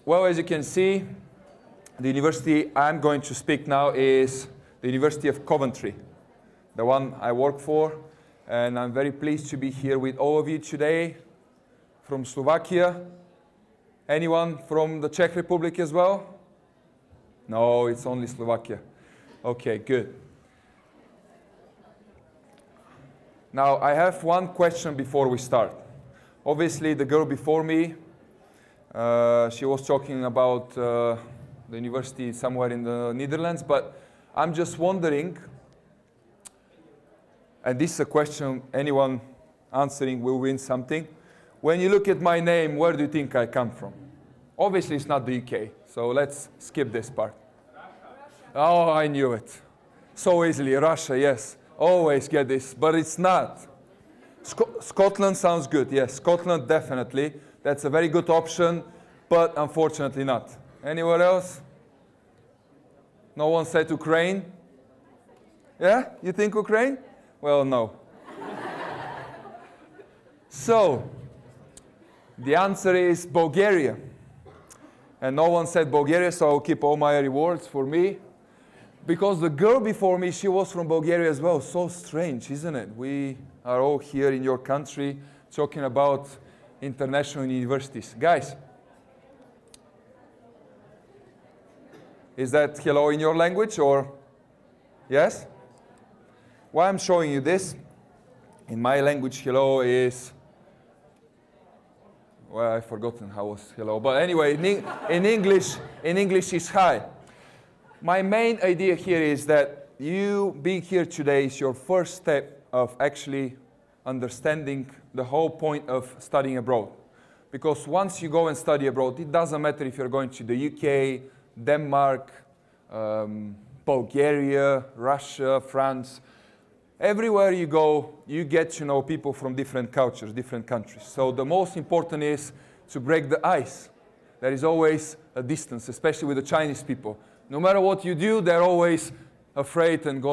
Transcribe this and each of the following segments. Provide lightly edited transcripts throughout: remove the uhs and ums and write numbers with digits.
Well, as you can see, the university I'm going to speak now is the University of Coventry, the one I work for. And I'm very pleased to be here with all of you today from Slovakia. Anyone from the Czech Republic as well? No, it's only Slovakia. Okay, good. Now, I have one question before we start. Obviously, the girl before me, she was talking about the university somewhere in the Netherlands, but I'm just wondering, and this is a question anyone answering will win something. When you look at my name, where do you think I come from? Obviously, it's not the UK, so let's skip this part. Russia. Oh, I knew it. So easily, Russia, yes. Always get this, but it's not. Scotland sounds good, yes. Scotland, definitely. That's a very good option, but unfortunately not. Anywhere else? No one said Ukraine? Yeah? You think Ukraine? Well, no. So, the answer is Bulgaria. And no one said Bulgaria, so I'll keep all my rewards for me. Because the girl before me, she was from Bulgaria as well. So strange, isn't it? We are all here in your country talking about international universities. Guys, is that hello in your language or yes? Why I'm showing you this, in my language hello is, well, I've forgotten how was hello, but anyway, in English is hi. My main idea here is that you being here today is your first step of actually understanding the whole point of studying abroad. Because once you go and study abroad, it doesn't matter if you're going to the UK, Denmark, Bulgaria, Russia, France. Everywhere you go, you get to know people from different cultures, different countries. So the most important is to break the ice. There is always a distance, especially with the Chinese people. No matter what you do, they're always afraid and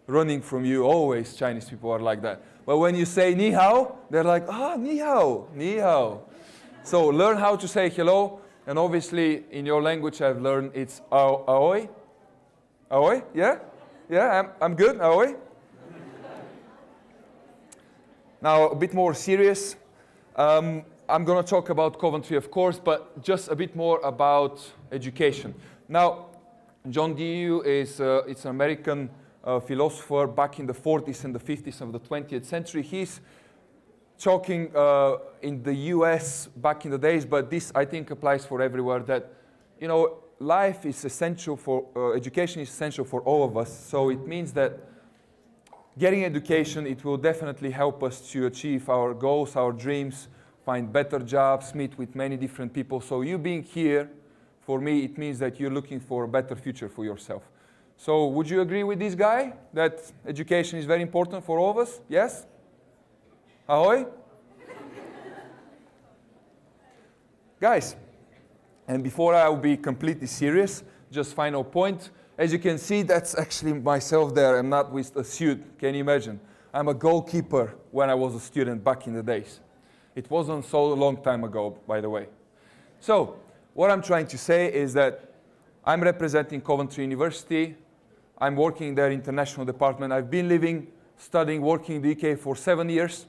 running from you. Always Chinese people are like that. But when you say ni hao, they're like, ah, ni hao, ni hao. So learn how to say hello. And obviously, in your language, I've learned it's aoi. Aoi, yeah? Yeah, I'm good, aoi. Now, a bit more serious. I'm going to talk about Coventry, of course, but just a bit more about education. Now, John Dewey is it's an American philosopher back in the 40s and the 50s of the 20th century. He's talking in the US back in the days, but this, I think, applies for everywhere, that, you know, life is essential for, education is essential for all of us. So it means that getting education, it will definitely help us to achieve our goals, our dreams, find better jobs, meet with many different people. So you being here, for me, it means that you're looking for a better future for yourself. So would you agree with this guy, that education is very important for all of us? Yes? Ahoy? Guys, and before I will be completely serious, just final point. As you can see, that's actually myself there. I'm not with a suit. Can you imagine? I'm a goalkeeper when I was a student back in the days. It wasn't so long time ago, by the way. So, what I'm trying to say is that I'm representing Coventry University. I'm working in their international department. I've been living, studying, working in the UK for 7 years.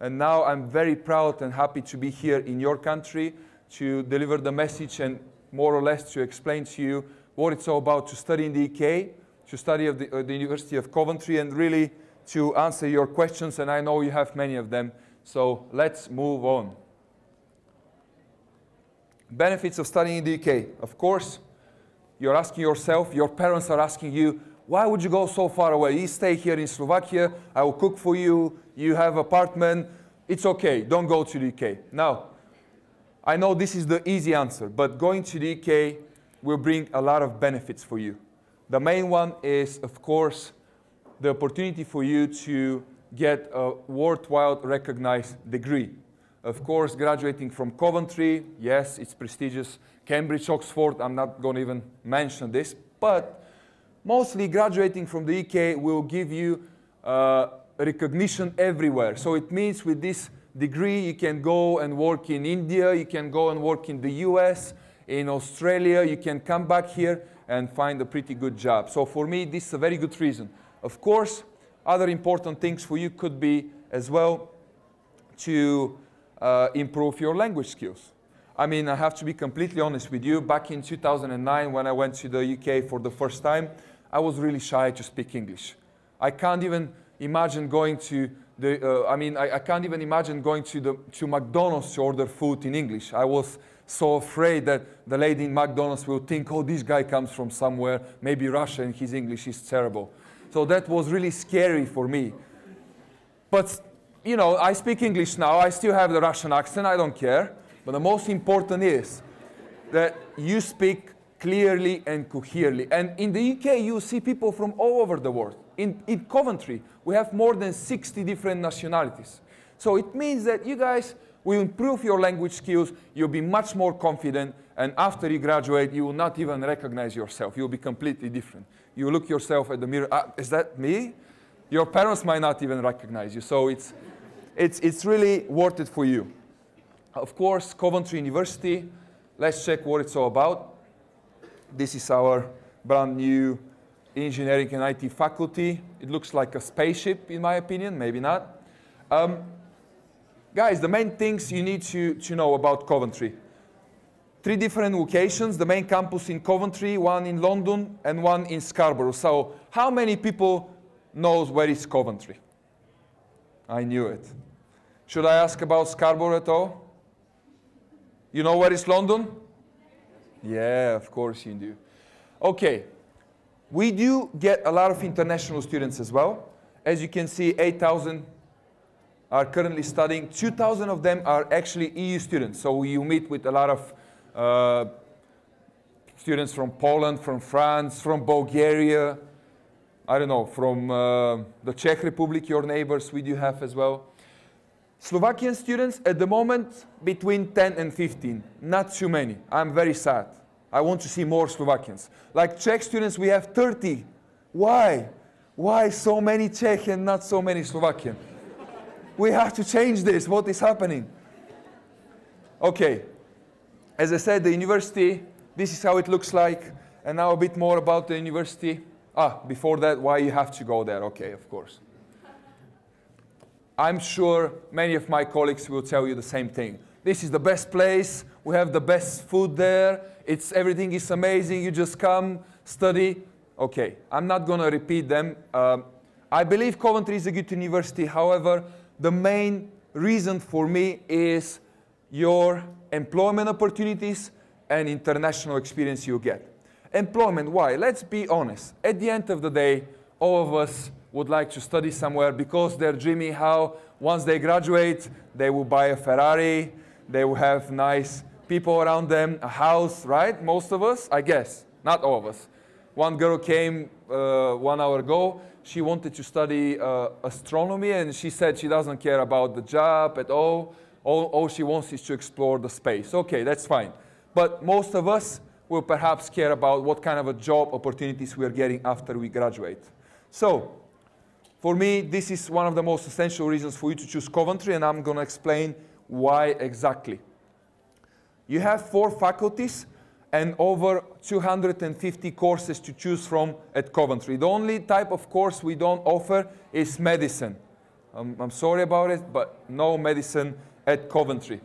And now I'm very proud and happy to be here in your country to deliver the message and more or less to explain to you what it's all about to study in the UK, to study at the University of Coventry, and really to answer your questions. And I know you have many of them. So let's move on. Benefits of studying in the UK. Of course, you're asking yourself, your parents are asking you, why would you go so far away? You stay here in Slovakia, I will cook for you, you have apartment, it's okay, don't go to the UK. Now, I know this is the easy answer, but going to the UK will bring a lot of benefits for you. The main one is, of course, the opportunity for you to get a worthwhile recognized degree. Of course, graduating from Coventry, yes, it's prestigious. Cambridge, Oxford, I'm not going to even mention this, but mostly graduating from the UK will give you recognition everywhere. So it means with this degree, you can go and work in India, you can go and work in the US, in Australia, you can come back here and find a pretty good job. So for me, this is a very good reason. Of course, other important things for you could be as well to improve your language skills. I mean, I have to be completely honest with you. Back in 2009, when I went to the UK for the first time, I was really shy to speak English. I can't even imagine going to I can't even imagine going to McDonald's to order food in English. I was so afraid that the lady in McDonald's will think, oh, this guy comes from somewhere, maybe Russia, and his English is terrible. So that was really scary for me. But, you know, I speak English now. I still have the Russian accent. I don't care. But the most important is that you speak clearly and coherently. And in the UK, you see people from all over the world. In Coventry, we have more than 60 different nationalities. So it means that you guys will improve your language skills, you'll be much more confident, and after you graduate, you will not even recognize yourself. You'll be completely different. You look yourself at the mirror, is that me? Your parents might not even recognize you. So it's really worth it for you. Of course, Coventry University, let's check what it's all about. This is our brand new engineering and IT faculty. It looks like a spaceship, in my opinion, maybe not. Guys, the main things you need to know about Coventry. 3 different locations, the main campus in Coventry, 1 in London, and 1 in Scarborough. So how many people knows where is Coventry? I knew it. Should I ask about Scarborough at all? You know where is London? Yeah, of course you do. Okay. We do get a lot of international students as well. As you can see, 8,000 are currently studying. 2,000 of them are actually EU students. So you meet with a lot of students from Poland, from France, from Bulgaria, I don't know, from the Czech Republic, your neighbors, we do have as well. Slovakian students, at the moment, between 10 and 15. Not too many. I'm very sad. I want to see more Slovakians. Like Czech students, we have 30. Why? Why so many Czech and not so many Slovakian? We have to change this. What is happening? Okay. As I said, the university, this is how it looks like. And now a bit more about the university. Before that, why you have to go there. Okay, of course. I'm sure many of my colleagues will tell you the same thing. This is the best place. We have the best food there. Everything is amazing. You just come, study. Okay, I'm not going to repeat them. I believe Coventry is a good university. However, the main reason for me is your employment opportunities and international experience you get. Employment, why? Let's be honest. At the end of the day, all of us would like to study somewhere because they're dreaming how once they graduate, they will buy a Ferrari, they will have nice people around them, a house, right? Most of us, I guess. Not all of us. One girl came 1 hour ago. She wanted to study astronomy, and she said she doesn't care about the job at all. All she wants is to explore the space. Okay, that's fine. But most of us will perhaps care about what kind of a job opportunities we are getting after we graduate. So, for me, this is one of the most essential reasons for you to choose Coventry, and I'm going to explain why exactly. You have 4 faculties and over 250 courses to choose from at Coventry. The only type of course we don't offer is medicine. I'm sorry about it, but no medicine at Coventry.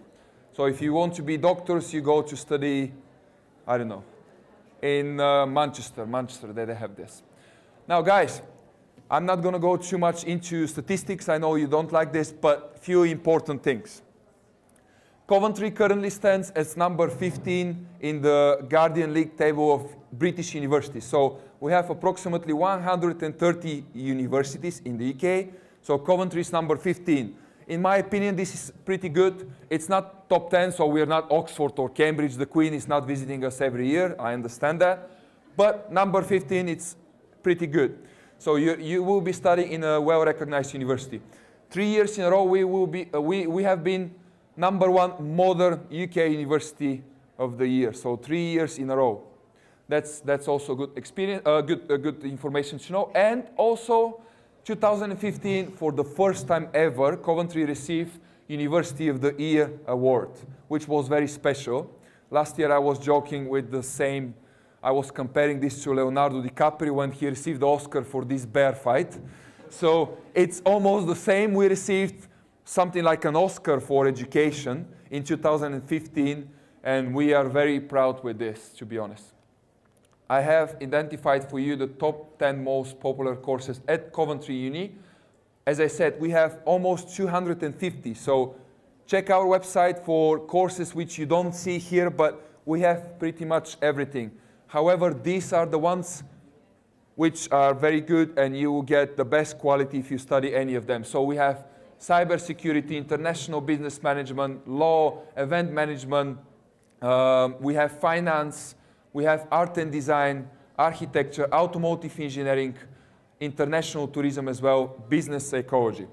So if you want to be doctors, you go to study, I don't know, in Manchester, they have this. Now guys, I'm not going to go too much into statistics. I know you don't like this, but few important things. Coventry currently stands as number 15 in the Guardian League table of British universities. So we have approximately 130 universities in the UK. So Coventry is number 15. In my opinion, this is pretty good. It's not top 10, so we're not Oxford or Cambridge. The Queen is not visiting us every year. I understand that. But number 15, it's pretty good. So you will be studying in a well-recognized university. 3 years in a row, we have been #1 modern UK University of the Year. So 3 years in a row. That's also good experience, good information to know. And also, 2015, for the first time ever, Coventry received University of the Year award, which was very special. Last year I was joking with the same, I was comparing this to Leonardo DiCaprio when he received the Oscar for this bear fight. So it's almost the same. We received something like an Oscar for education in 2015, and we are very proud with this, to be honest. I have identified for you the top 10 most popular courses at Coventry Uni. As I said, we have almost 250, so check our website for courses which you don't see here, but we have pretty much everything. However, these are the ones which are very good, and you will get the best quality if you study any of them. So we have cybersecurity, international business management, law, event management, we have finance, we have art and design, architecture, automotive engineering, international tourism as well, business psychology.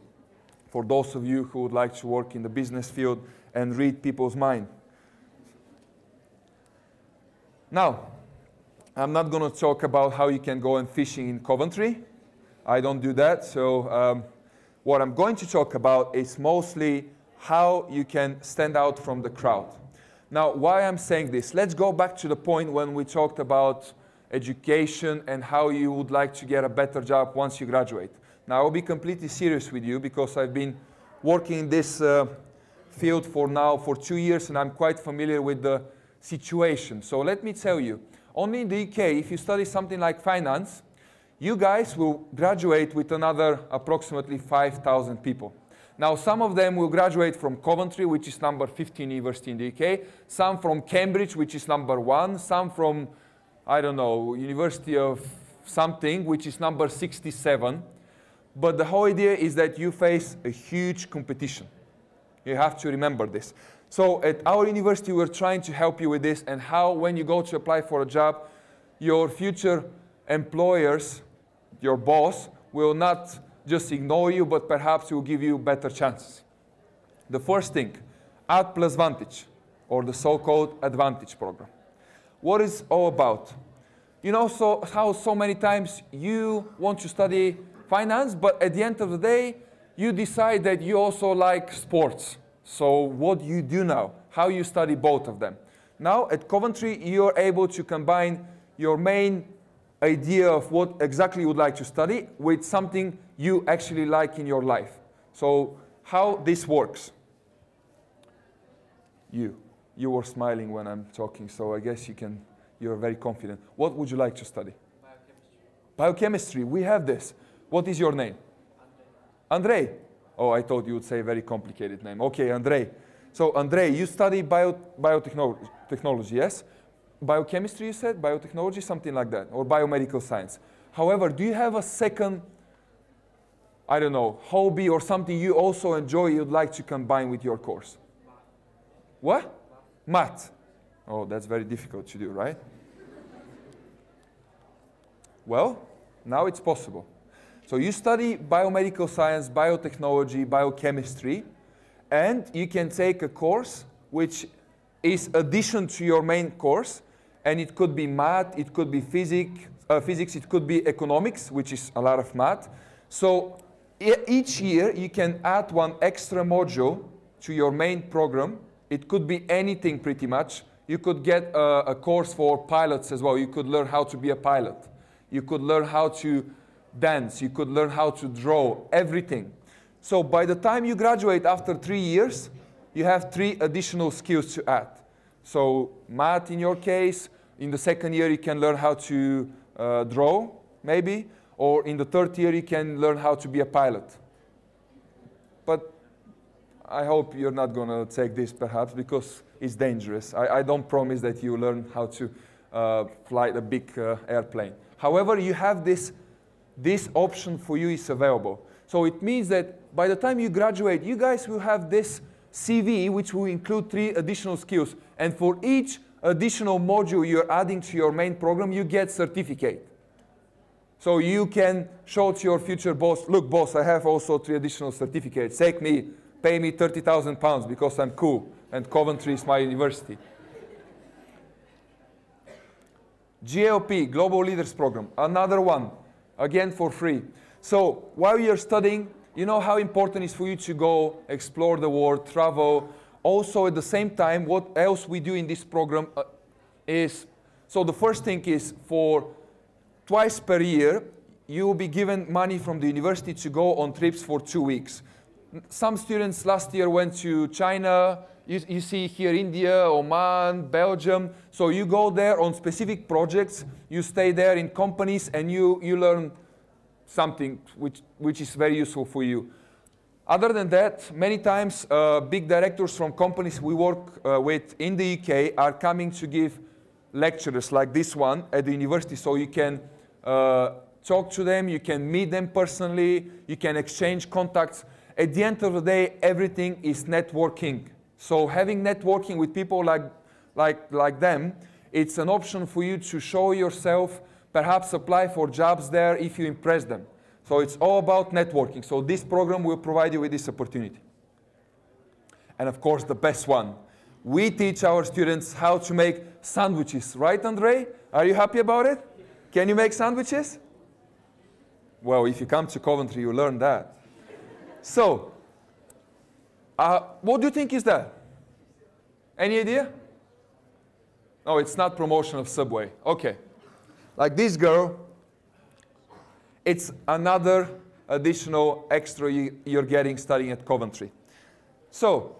For those of you who would like to work in the business field and read people's mind. Now, I'm not going to talk about how you can go and fishing in Coventry. I don't do that. So what I'm going to talk about is mostly how you can stand out from the crowd. Now, why I'm saying this? Let's go back to the point when we talked about education and how you would like to get a better job once you graduate. Now, I'll be completely serious with you because I've been working in this field for 2 years, and I'm quite familiar with the situation. So let me tell you, only in the UK, if you study something like finance, you guys will graduate with another approximately 5,000 people. Now, some of them will graduate from Coventry, which is number 15 university in the UK, some from Cambridge, which is number 1, some from, I don't know, University of something, which is number 67. But the whole idea is that you face a huge competition. You have to remember this. So at our university, we're trying to help you with this, and how when you go to apply for a job, your future employers, your boss, will not just ignore you, but perhaps will give you better chances. The first thing, Ad plus Vantage, or the so-called Advantage program. What is it all about? You know how so many times you want to study finance, but at the end of the day, you decide that you also like sports. So what do you do now? How you study both of them? Now at Coventry, you're able to combine your main idea of what exactly you would like to study with something you actually like in your life. So how this works? You were smiling when I'm talking, so I guess you're very confident. What would you like to study? Biochemistry. Biochemistry, we have this. What is your name? Andre. Oh, I thought you would say a very complicated name. Okay, Andre. So, Andre, you study biotechnology, yes? Biochemistry, you said? Biotechnology, something like that, or biomedical science. However, do you have a second, I don't know, hobby or something you also enjoy you'd like to combine with your course? What? Math. Oh, that's very difficult to do, right? Well, now it's possible. So you study biomedical science, biotechnology, biochemistry, and you can take a course which is addition to your main course, and it could be math, it could be physics, it could be economics, which is a lot of math. So each year you can add one extra module to your main program. It could be anything pretty much. You could get a course for pilots as well. You could learn how to be a pilot. You could learn how to dance. You could learn how to draw, everything. So by the time you graduate after 3 years, you have 3 additional skills to add. So math in your case, in the second year you can learn how to draw, maybe, or in the third year you can learn how to be a pilot. But I hope you're not going to take this perhaps because it's dangerous. I don't promise that you learn how to fly a big airplane. However, you have this option for you is available. So it means that by the time you graduate, you guys will have this CV which will include 3 additional skills. And for each additional module you're adding to your main program, you get certificate. So you can show to your future boss, look boss, I have also 3 additional certificates. Pay me £30,000 because I'm cool and Coventry is my university. GLP, Global Leaders Program, another one, again for free. So while you're studying, you know how important it is for you to go explore the world, travel, Also, at the same time, what else we do in this program is, so the first thing is for twice per year, you will be given money from the university to go on trips for 2 weeks. Some students last year went to China, you see here India, Oman, Belgium. So you go there on specific projects, you stay there in companies, and you learn something which is very useful for you. Other than that, many times big directors from companies we work with in the UK are coming to give lectures like this one at the university, so you can talk to them, you can meet them personally, you can exchange contacts. At the end of the day, everything is networking. So having networking with people like them, it's an option for you to show yourself, perhaps apply for jobs there if you impress them. So it's all about networking. So this program will provide you with this opportunity. And of course, the best one. We teach our students how to make sandwiches. Right, Andre? Are you happy about it? Can you make sandwiches? Well, if you come to Coventry, you learn that. So, what do you think is that? Any idea? No, it's not promotion of Subway. Okay. Like this girl, it's another additional extra you're getting studying at Coventry. So,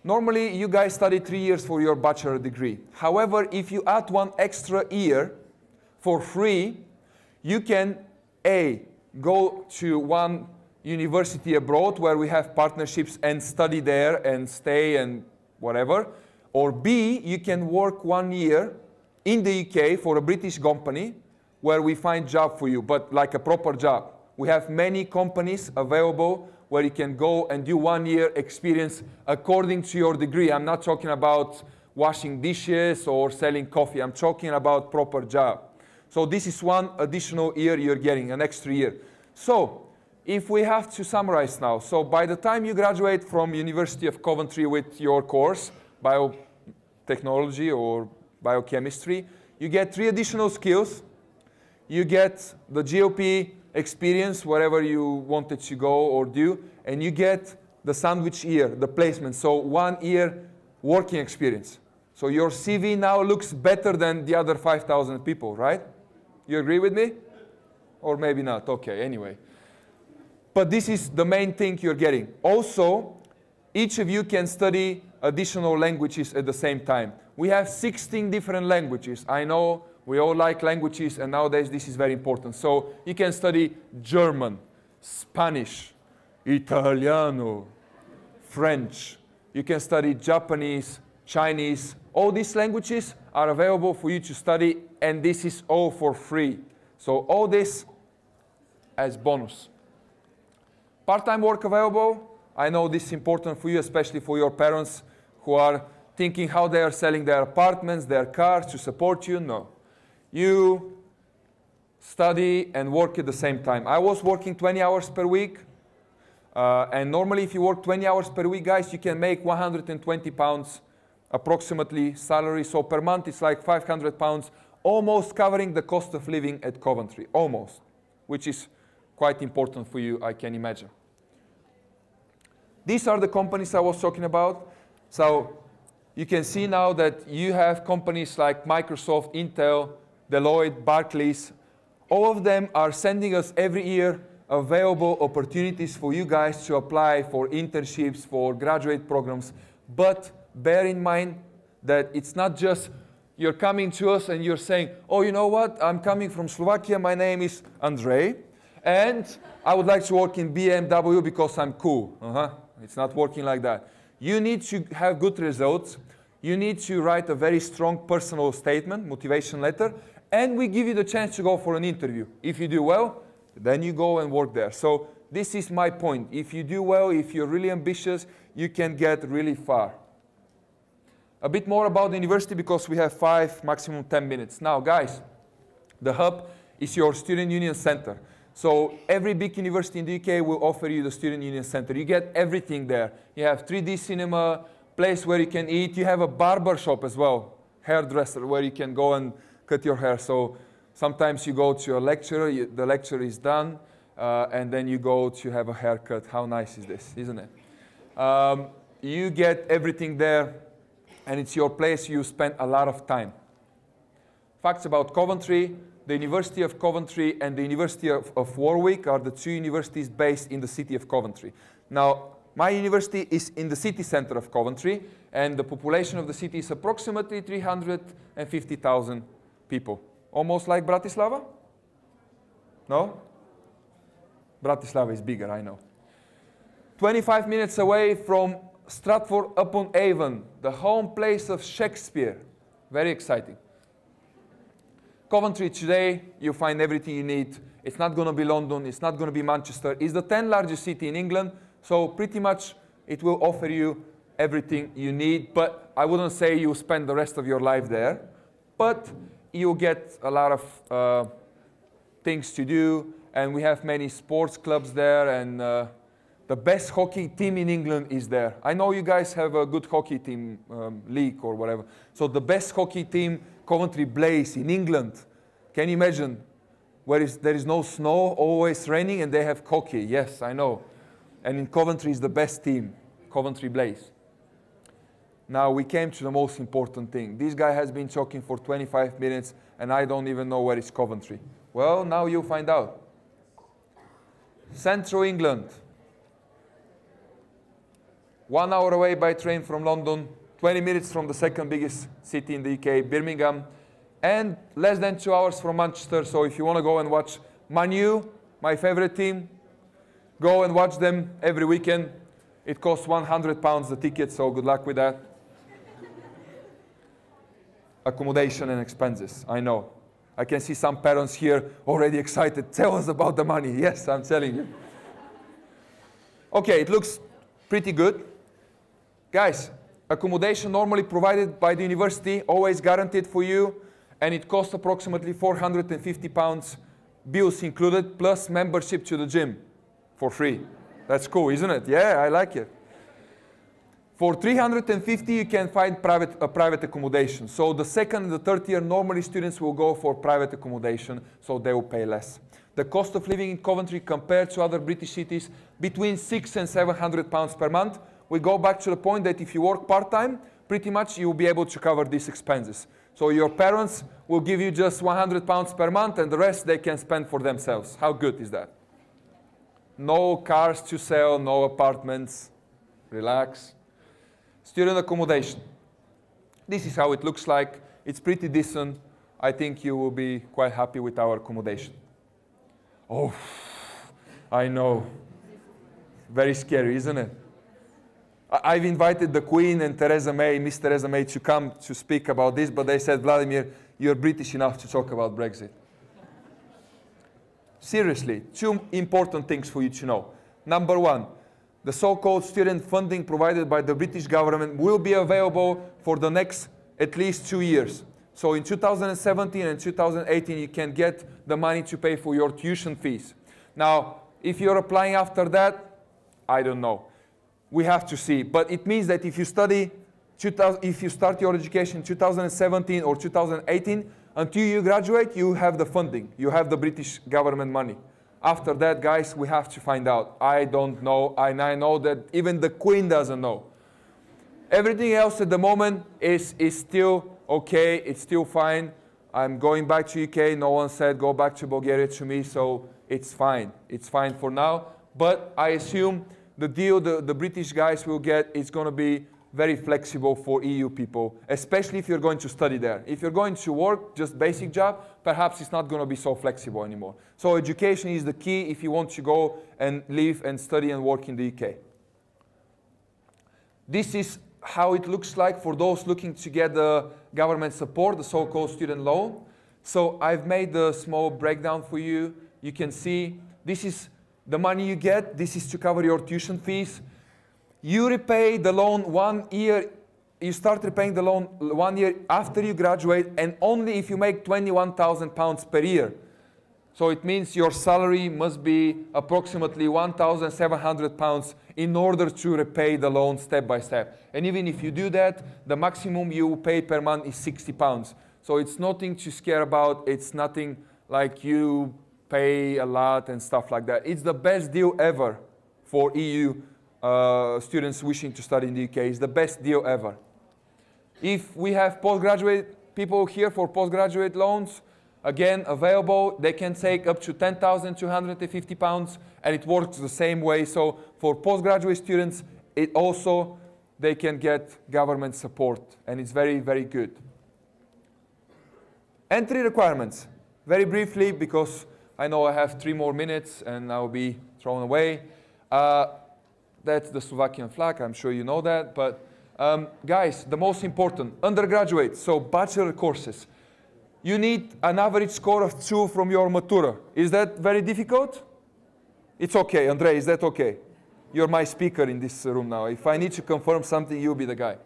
normally you guys study 3 years for your bachelor degree. However, if you add 1 extra year for free, you can A, go to one university abroad where we have partnerships and study there and stay and whatever. Or B, you can work 1 year in the UK for a British company where we find job for you, but like a proper job. We have many companies available where you can go and do 1 year experience according to your degree. I'm not talking about washing dishes or selling coffee. I'm talking about proper job. So this is 1 additional year you're getting, an extra year. So if we have to summarize now, so by the time you graduate from University of Coventry with your course, biotechnology or biochemistry, you get 3 additional skills. You get the GOP experience wherever you wanted to go or do, and you get the sandwich year, the placement, so 1 year working experience. So your CV now looks better than the other 5,000 people, right? You agree with me? Or maybe not, okay, anyway. But this is the main thing you're getting. Also, each of you can study additional languages at the same time. We have 16 different languages. I know we all like languages, and nowadays this is very important. So you can study German, Spanish, Italiano, French. You can study Japanese, Chinese. All these languages are available for you to study, and this is all for free. So all this as bonus. Part-time work available. I know this is important for you, especially for your parents who are thinking how they are selling their apartments, their cars to support you. No. You study and work at the same time. I was working 20 hours per week. And normally if you work 20 hours per week, guys, you can make 120 pounds approximately salary. So per month it's like 500 pounds, almost covering the cost of living at Coventry. Almost. Which is quite important for you, I can imagine. These are the companies I was talking about. So you can see now that you have companies like Microsoft, Intel, Deloitte, Barclays. All of them are sending us every year available opportunities for you guys to apply for internships, for graduate programs. But bear in mind that it's not just you're coming to us and you're saying, oh, you know what? I'm coming from Slovakia. My name is Andrej. And I would like to work in BMW because I'm cool. It's not working like that. You need to have good results. You need to write a very strong personal statement, motivation letter, and we give you the chance to go for an interview. If you do well, then you go and work there. So this is my point. If you do well, if you're really ambitious, you can get really far. A bit more about the university because we have 5, maximum 10 minutes. Now, guys, the hub is your student union center. So every big university in the UK will offer you the Student Union Center. You get everything there. You have 3D cinema, place where you can eat. You have a barber shop as well, hairdresser, where you can go and cut your hair. So sometimes you go to a lecture, the lecture is done, and then you go to have a haircut. How nice is this, isn't it? you get everything there, and it's your place. You spend a lot of time. Facts about Coventry. The University of Coventry and the University of Warwick are the two universities based in the city of Coventry. Now, my university is in the city center of Coventry, and the population of the city is approximately 350,000 people. Almost like Bratislava? No? Bratislava is bigger, I know. 25 minutes away from Stratford-upon-Avon, the home place of Shakespeare. Very exciting. Coventry today, you find everything you need. It's not going to be London, it's not going to be Manchester. It's the 10th largest city in England, so pretty much it will offer you everything you need, but I wouldn't say you spend the rest of your life there, but you get a lot of things to do, and we have many sports clubs there, and the best hockey team in England is there. I know you guys have a good hockey team, league or whatever. So the best hockey team, Coventry Blaze in England. Can you imagine? There is no snow, always raining, and they have hockey. Yes, I know. And in Coventry is the best team, Coventry Blaze. Now we came to the most important thing. This guy has been talking for 25 minutes, and I don't even know where is Coventry. Well, now you'll find out. Central England. 1 hour away by train from London, 20 minutes from the second biggest city in the UK, Birmingham, and less than 2 hours from Manchester. So if you want to go and watch Man U, my favorite team, go and watch them every weekend. It costs £100 the ticket, so good luck with that. Accommodation and expenses, I know. I can see some parents here already excited. Tell us about the money. Yes, I'm telling you. Okay, it looks pretty good. Guys, accommodation normally provided by the university, always guaranteed for you, and it costs approximately £450, bills included, plus membership to the gym for free. That's cool, isn't it? Yeah, I like it. For $350, you can find private accommodation. So the second and the third year, normally students will go for private accommodation, so they will pay less. The cost of living in Coventry compared to other British cities, between £600 and £700 per month. We go back to the point that if you work part-time, pretty much you will be able to cover these expenses. So your parents will give you just £100 per month, and the rest they can spend for themselves. How good is that? No cars to sell, no apartments. Relax. Student accommodation. This is how it looks like. It's pretty decent. I think you will be quite happy with our accommodation. Oh, I know. Very scary, isn't it? I've invited the Queen and Miss Theresa May, to come to speak about this, but they said, Vladimir, you're British enough to talk about Brexit. Seriously, two important things for you to know. Number one, the so-called student funding provided by the British government will be available for the next at least 2 years. So in 2017 and 2018, you can get the money to pay for your tuition fees. Now, if you're applying after that, I don't know. We have to see. But it means that if you study, if you start your education in 2017 or 2018, until you graduate, you have the funding. You have the British government money. After that, guys, we have to find out. I don't know, and I know that even the Queen doesn't know. Everything else at the moment is still okay. It's still fine. I'm going back to UK. No one said go back to Bulgaria to me, so it's fine. It's fine for now. But I assume the deal the British guys will get is going to be very flexible for EU people, especially if you're going to study there. If you're going to work, just basic job, perhaps it's not going to be so flexible anymore. So education is the key if you want to go and live and study and work in the UK. This is how it looks like for those looking to get the government support, the so-called student loan. So I've made a small breakdown for you. You can see this is the money you get. This is to cover your tuition fees. You repay the loan 1 year. You start repaying the loan 1 year after you graduate, and only if you make £21,000 per year. So it means your salary must be approximately £1,700 in order to repay the loan step by step. And even if you do that, the maximum you pay per month is £60. So it's nothing to scare about. It's nothing like you pay a lot and stuff like that. It's the best deal ever for EU students wishing to study in the UK. It's the best deal ever. If we have postgraduate people here for postgraduate loans, again, available, they can take up to £10,250, and it works the same way. So for postgraduate students, it also, they can get government support, and it's very, very good. Entry requirements. Very briefly, because I know I have 3 more minutes, and I'll be thrown away. That's the Slovakian flag, I'm sure you know that. But guys, the most important, undergraduate, so bachelor courses. You need an average score of 2 from your matura. Is that very difficult? It's okay, Andrei, is that okay? You're my speaker in this room now. If I need to confirm something, you'll be the guy.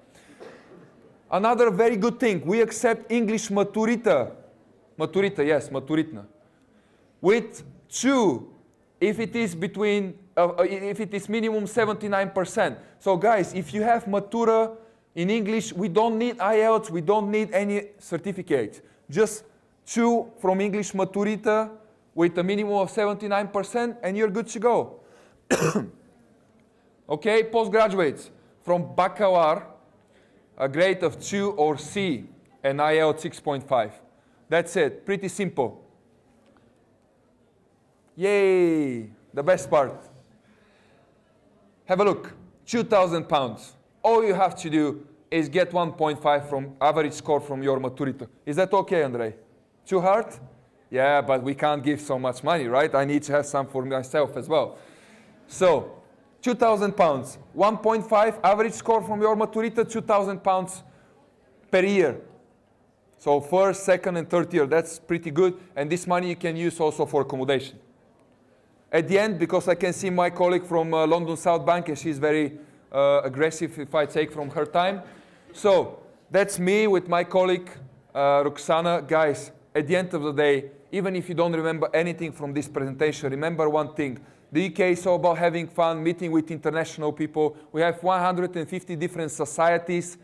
Another very good thing, we accept English maturita. Maturita, yes, maturitna. With 2, if it is between, if it is minimum 79%. So guys, if you have matura in English, we don't need IELTS, we don't need any certificate. Just 2 from English maturita with a minimum of 79%, and you're good to go. Okay, postgraduates from baccalaureate, a grade of 2 or C, and IELTS 6.5. That's it, pretty simple. Yay, the best part. Have a look, £2,000. All you have to do is get 1.5 from average score from your maturita. Is that okay, Andrei? Too hard? Yeah, but we can't give so much money, right? I need to have some for myself as well. So, £2,000, 1.5 average score from your maturita, £2,000 per year. So first, second, and third year, that's pretty good. And this money you can use also for accommodation. At the end, because I can see my colleague from London South Bank, and she's very aggressive if I take from her time. So that's me with my colleague, Roxana. Guys, at the end of the day, even if you don't remember anything from this presentation, remember one thing. The UK is all about having fun, meeting with international people. We have 150 different societies.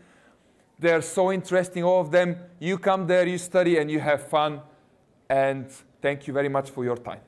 They're so interesting, all of them. You come there, you study, and you have fun. And thank you very much for your time.